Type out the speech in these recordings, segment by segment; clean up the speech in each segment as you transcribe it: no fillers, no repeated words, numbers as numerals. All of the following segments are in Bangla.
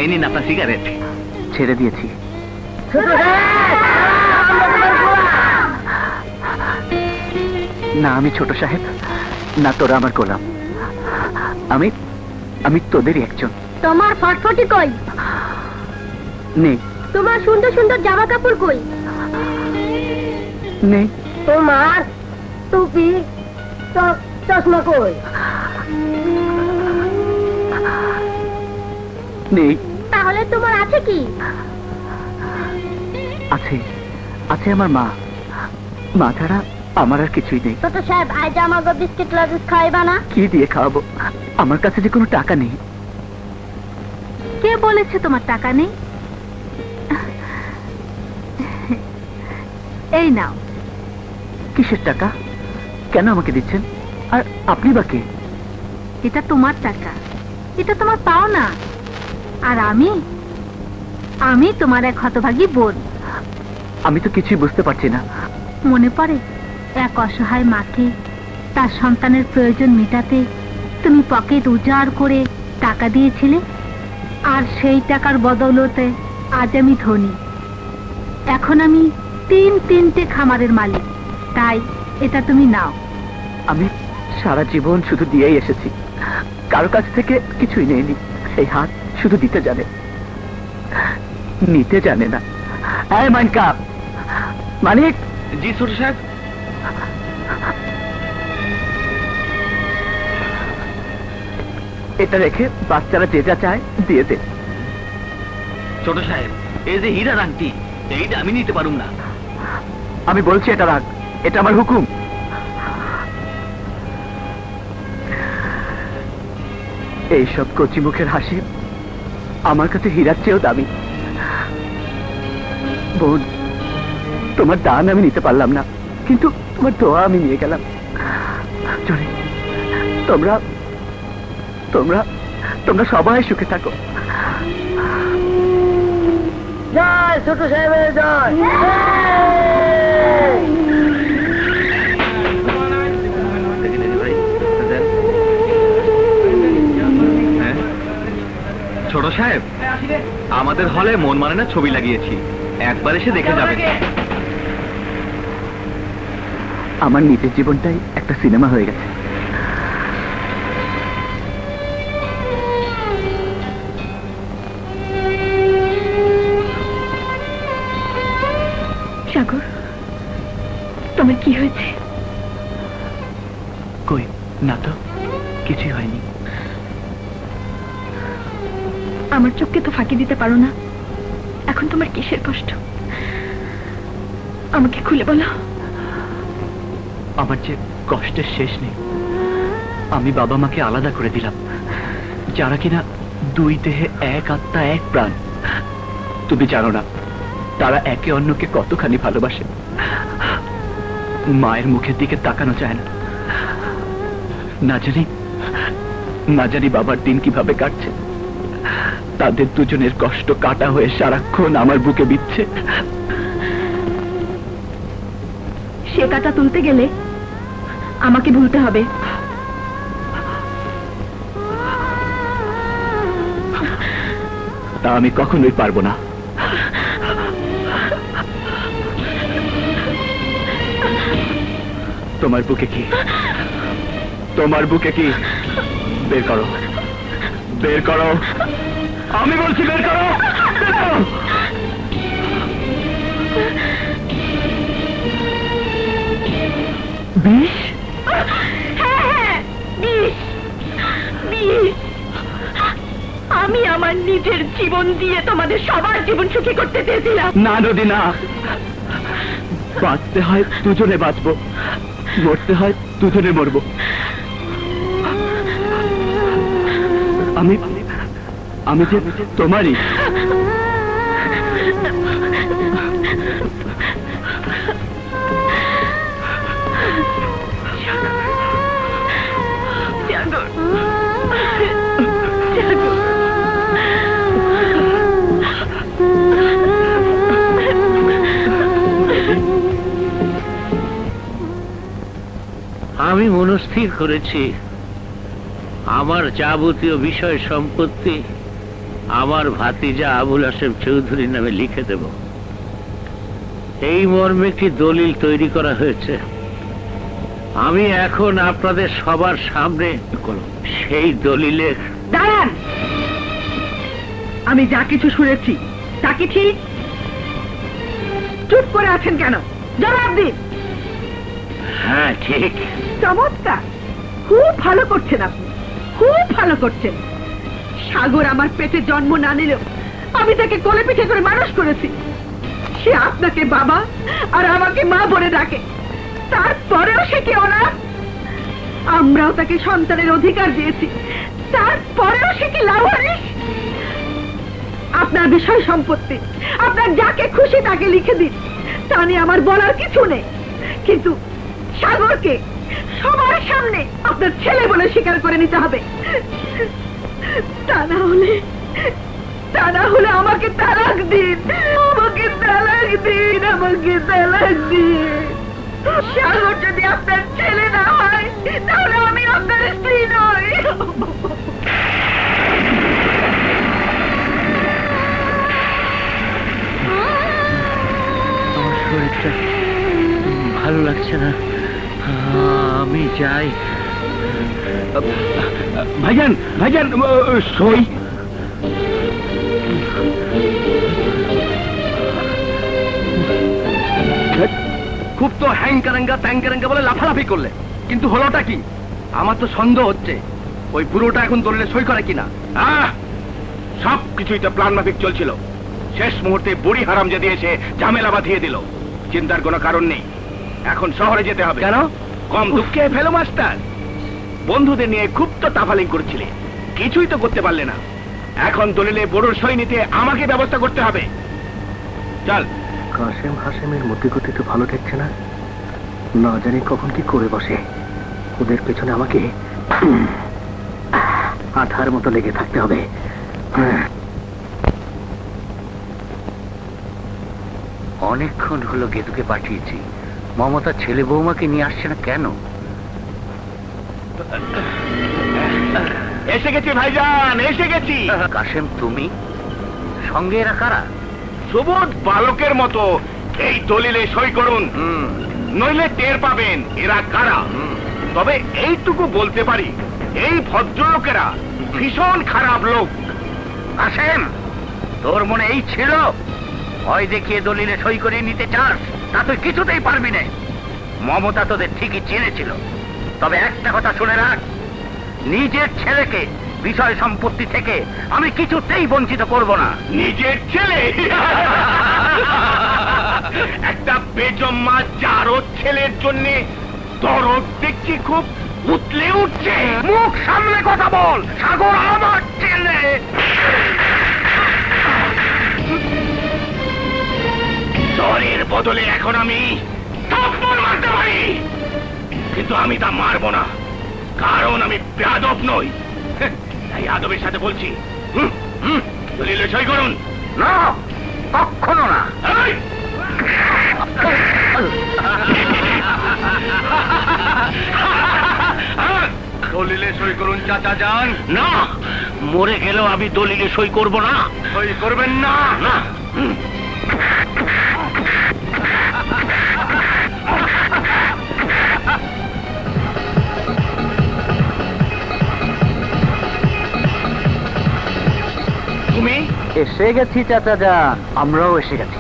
এই নিন আপনার সিগারেট। ছেড়ে দিয়েছি। না আমি ছোট সাহেব, না তোরা আমার গোলাম। আমি আমি তোদেরই একজন। তোমার ফটফটি কই? নেই। তোমার সুন্দর সুন্দর জামা কাপড় কই? নেই। তোমার টুপি চশমা কই? নেই। তাহলে তোমার আছে কি? আছে, আছে আমার মা। মা ছাড়া আমার আর কিছুই নেই। ছোট সাহেব আজ আমাকে বিস্কিট লজেস খাইবা না? কি দিয়ে খাওয়াবো? আমার কাছে যে কোনো টাকা নেই। কে বলেছে তোমার টাকা নেই? এই নাও। কিসের টাকা? কেন আমাকে দিচ্ছেন? আর আপনি বা কে? এটা তোমার টাকা, এটা তোমার পাওনা। আর আমি তোমার এক হতভাগী বোন। আমি তো কিছুই বুঝতে পারছি না। মনে পড়ে এক অসহায় মাকে তার সন্তানের প্রয়োজন মেটাতে তুমি পকেট উজাড় করে টাকা দিয়েছিলে? আর সেই টাকার বদৌলতে আজ আমি ধনী। এখন আমি তিনটে খামারের মালিক। তাই এটা তুমি নাও। আমি সারা জীবন শুধু দিয়েই এসেছি, কারো কাছ থেকে কিছুই নেইনি। এই হাত শুধু দিতে জানে, নিতে জানে না। এই মানিকা, মানিক। জি ছোট সাহেব। এটা রেখে বাচ্চারা যে যা চায় দিয়ে দে। ছোট সাহেব, এই যে হীরা আংটি, এইটা আমি নিতে পারুম না। আমি বলছি এটা রাখ, এটা আমার হুকুম। এইসব কচি মুখের হাসি আমার কাছে হীরার চেয়েও দামি। বোন, তোমার দান আমি নিতে পারলাম না, কিন্তু তোমার দোয়া আমি নিয়ে গেলাম। চলে, তোমরা তোমরা তোমরা সবাই সুখে থাকো। জয় ছোট সাহেবের জয়। ছোট সাহেব, আমাদের হলে মন মানে না ছবি লাগিয়েছি, একবার এসে দেখে যাবেন। আমার নিজের জীবনটাই একটা সিনেমা হয়ে গেছে। সাগর, তোমার কি হয়েছে? কই না তো, কিছুই হয়নি। আমার চোখকে তো ফাঁকি দিতে পারো না। এখন তোমার কিসের কষ্ট? আমাকে খুলে বলো। আমার যে কষ্টের শেষ নেই। আমি বাবা মাকে আলাদা করে দিলাম, যারা কিনা দুই দেহে এক আত্মা এক প্রাণ। তুমি জানো না তারা একে অন্যকে কতখানি ভালোবাসে। মায়ের মুখের দিকে তাকানো যায় না। না জানি বাবার দিন কিভাবে কাটছে। তাদের দুজনের কষ্ট কাটা হয়ে সারাক্ষণ আমার বুকে বিচ্ছে। সে কাটা তুলতে গেলে আমাকে ভুলতে হবে। তা আমি কখনোই পারবো না। তোমার বুকে কি? তোমার বুকে কি? বের করো, বের করো, আমি বলছি বের করো। বিষ? হ্যাঁ, বিষ, বিষ। আমি আমার নিজের জীবন দিয়ে তোমাদের সবার জীবন সুখী করতে চেয়েছিলাম। না নদী না, বাঁচতে হয় দুজনে বাঁচবো, মরতে হয় দুজনে মরবো। আমি যে তোমারই। আমি মনস্থির করেছি আমার যাবতীয় বিষয় সম্পত্তি আমার ভাতিজা আবুল হাশেম চৌধুরীর নামে লিখে দেব। এই মর্মে কি দলিল তৈরি করা হয়েছে। আমি এখন আপনাদের সবার সামনে সেই দলিলের। দাঁড়ান, আমি যা কিছু শুনেছি তা কি ঠিক? চুপ করে আছেন কেন? জবাব দিন। হ্যাঁ ঠিক। চমৎকার, খুব ভালো করছেন আপনি, খুব ভালো করছেন। সাগর আমার পেটে জন্ম না নিলেও আমি তাকে কোলে পিঠে করে মানুষ করেছি। সে আপনাকে বাবা আর আমাকে মা বলে ডাকে, তারপরেও সে কি অনাথ? আমরাও তাকে সন্তানের অধিকার দিয়েছি, তারপরেও সে কি লাওয়ারিস? আপনার বিষয় সম্পত্তি আপনার যাকে খুশি তাকে লিখে দিন, তা নিয়ে আমার বলার কিছু নেই। কিন্তু সাগরকে সবার সামনে আপনার ছেলে বলে স্বীকার করে নিতে হবে। তা না হলে আমাকে তালাক দিন, আমাকে তালাক দিন, আমাকে তালাক দিন। সাগর যদি আপনার ছেলে না হয় তাহলে আমি আপনার স্ত্রী নই। আমার শরীরটা ভালো লাগছে না, আমি যাই। ভাইজান, ভাইজান, সই। খুব তো হ্যাংকারেঙ্গা ত্যাংকারেঙ্গা বলে লাফালাফি করলে, কিন্তু হলোটা কি? আমার তো সন্দেহ হচ্ছে ওই বুড়োটা এখন দলিলে সই করে কিনা। সব কিছুই তো প্ল্যান মাফিক চলছিল। শেষ মুহূর্তে বুড়ি হারাম যে দিয়েছে ঝামেলা বাঁধিয়ে দিল। চিন্তার কোনো কারণ নেই, এখন শহরে যেতে হবে। কেন? কম দুঃখে ফেলো মাস্টার। বন্ধুদের নিয়ে খুব তো তাফালিং করছিলে, কিছুই তো করতে পারলে না। এখন দলিলে বড়োর সই নিতে আমাকে ব্যবস্থা করতে হবে। চল। কাশেম হাশেমের মতিগতি তো ভালো ঠেকছে না, না জানি কখন কি করে বসে। ওদের পেছনে আমাকে আঠার মতো লেগে থাকতে হবে। অনেকক্ষণ হলো গেতুকে পাঠিয়েছি, মমতা ছেলে বৌমাকে নিয়ে আসছে না কেন? এসে গেছি ভাইজান, এসে গেছি। কাশেম তুমি, সঙ্গে এরা কারা? সুবোধ বালকের মতো এই দলিলে সই করুন, নইলে টের পাবেন এরা কারা। তবে এইটুকু বলতে পারি, এই ভদ্রলোকেরা ভীষণ খারাপ লোক। কাশেম, তোর মনে এই ছিল ভয় দেখিয়ে দলিলে সই করে নিতে চাস? তা তুই কিছুতেই পারবি না। মমতা তোদের ঠিকই চিনেছিল। তবে একটা কথা শুনে রাখ, নিজের ছেলেকে বিষয় সম্পত্তি থেকে আমি কিছুতেই বঞ্চিত করব না। নিজের ছেলে? একটা বেজম্মা জারদ ছেলের জন্য দরদ দেখছি খুব উতলে উঠছে। মুখ সামনে কথা বল, সাগর আমার ছেলে। দরের বদলে এখন আমি থাপ্পড় মারতে পারি, কিন্তু আমি তা মারবো না, কারণ আমি বেয়াদব নই। তাই আদবের সাথে বলছি, দলিলে সই করুন। না, কখনো না। এই! দলিলে সই করুন চাচা যান। না, মরে গেলেও আমি দলিলে সই করব না। সই করবেন না? না। তুমি? এসে গেছি চাচা যান। আমরাও এসে গেছি।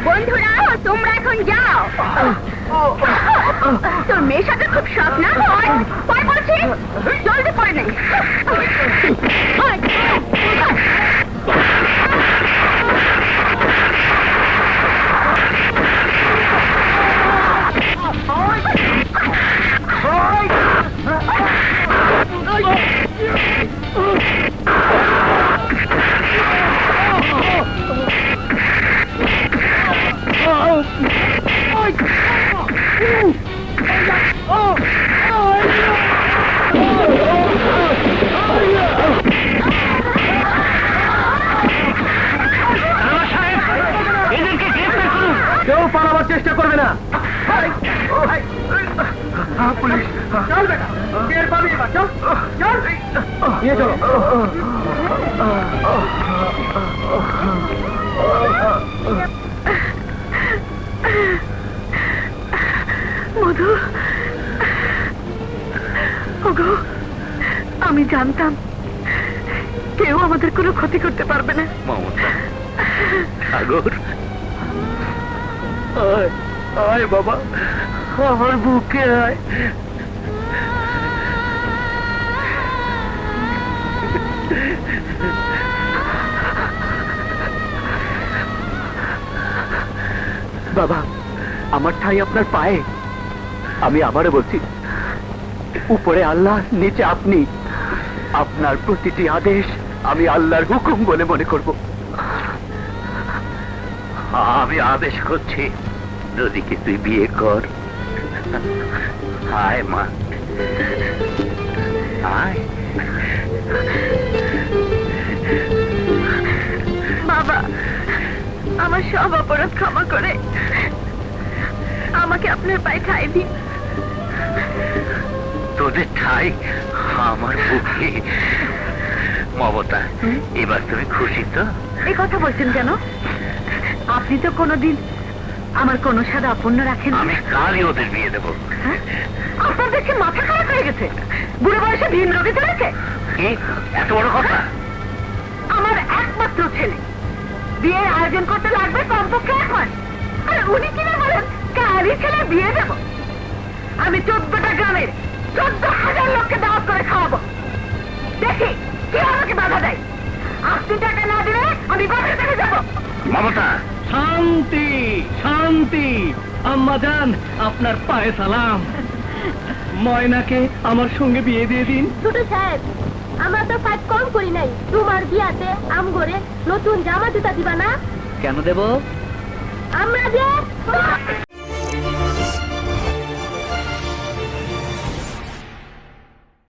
বন্ধুরা, তোমরা এখন যাও। তোর মেয়ের সাথে খুব শখ না? পয় বলছি, জলদি পড়ে নেই। এদেরকে গ্রেফতার করুন। কেউ পালাবার চেষ্টা করবে না। পুলিশ চল বেটা, টের পাবি এবার, চল চল নিয়ে চলো। মধু, ওগো, আমি জানতাম কেউ আমাদের কোনো ক্ষতি করতে পারবে না। মমতা, সাগর, আয় আয় বাবা, আমার বুকে আয়। বাবা, আমার ঠাই আপনার পায়ে। আমি আবারও বলছি, উপরে আল্লাহ, নিচে আপনি। আপনার প্রতিটি আদেশ আমি আল্লাহর হুকুম বলে মনে করব। আমি আদেশ করছি, নদীকে তুই বিয়ে কর। আয় মা, আয়। বাবা, আমার সব অপরাধ ক্ষমা করে আমাকে আপনার পায়ে ঠাঁই দিন। তোদের ঠাই আমার বুকে। মমতা, এবার তুমি খুশি তো? এই কথা বলছেন কেন? আপনি তো কোনোদিন আমার কোনো সাদা অপূর্ণ রাখেন না। আমি কালই ওদের বিয়ে দেবো। হ্যাঁ? আপনার দেখে মাথা খারাপ হয়ে গেছে, বুড়ো বয়সে ভিন রোগে চলেছে। কি এত বড় কথা? আমার একমাত্র ছেলে, বিয়ের আয়োজন করতে লাগবে কমপক্ষে 1 মাস। আর উনি কিনা বলেন কালই ছেলে বিয়ে দেব। আমি 14টা গ্রামের 14,000 লোককে দাওয়াত করে খাওয়াবো। দেখি কে আমাকে বাধা দেয়। আপনি টাকা না দিলে আমি বাপের কাছে যাবো। মমতা, শান্তি শান্তি, আম্মা জান, আপনার পায়ে সালাম। ময়নাকে আমার সঙ্গে বিয়ে দিয়ে দিন। ছোট সাহেব, আমরা তো ফাইট কম করি নাই। তোমার বিয়াতে আম ঘরে নতুন জামা জুতা দিবা না? কেন দেব? আমরা যে